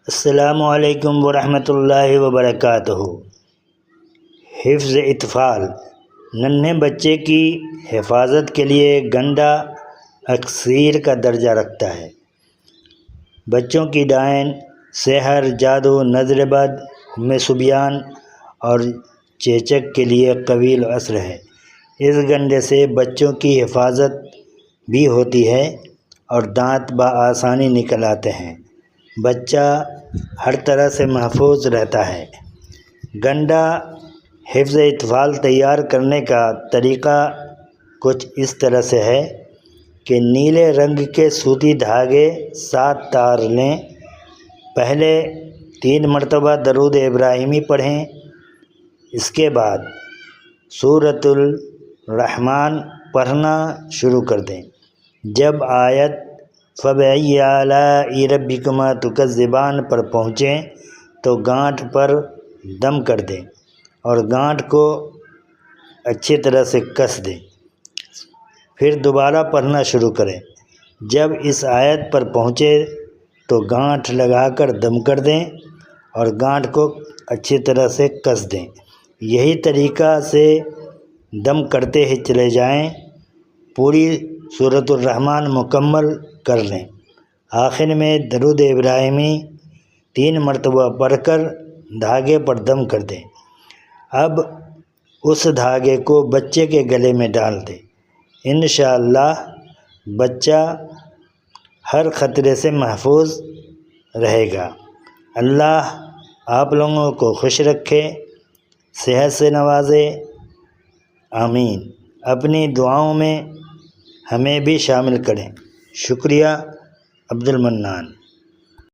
السلام علیکم ورحمۃ اللہ وبرکاتہ۔ حفظ اطفال ننھے بچے کی حفاظت کے لیے گنڈا اکثیر کا درجہ رکھتا ہے۔ بچوں کی ڈائن، سحر، جادو، نظر بد، صبیان اور چیچک کے لیے طویل اثر ہے۔ اس گنڈے سے بچوں کی حفاظت بھی ہوتی ہے اور دانت بآسانی نکل آتے ہیں۔ بچہ ہر طرح سے محفوظ رہتا ہے۔ گنڈا حفظ اطفال تیار کرنے کا طریقہ کچھ اس طرح سے ہے کہ نیلے رنگ کے سوتی دھاگے 7 تار لیں۔ پہلے 3 مرتبہ درود ابراہیمی پڑھیں۔ اس کے بعد سورۃ الرحمن پڑھنا شروع کر دیں۔ جب آیت فَبِأَيِّ آلَاءِ رَبِّكُمَا تُكَذِّبَانِ پر پہنچیں تو گانٹھ پر دم کر دیں اور گانٹھ کو اچھی طرح سے کس دیں۔ پھر دوبارہ پڑھنا شروع کریں۔ جب اس آیت پر پہنچے تو گانٹھ لگا کر دم کر دیں اور گانٹھ کو اچھی طرح سے کس دیں۔ یہی طریقہ سے دم کرتے ہی چلے جائیں۔ پوری سورۃ الرحمن مکمل کر لیں۔ آخر میں درود ابراہیمی 3 مرتبہ پڑھ کر دھاگے پر دم کر دیں۔ اب اس دھاگے کو بچے کے گلے میں ڈال دیں۔ انشاءاللہ بچہ ہر خطرے سے محفوظ رہے گا۔ اللہ آپ لوگوں کو خوش رکھے، صحت سے نوازے، آمین۔ اپنی دعاؤں میں ہمیں بھی شامل کریں۔ شکریہ۔ عبد المنان۔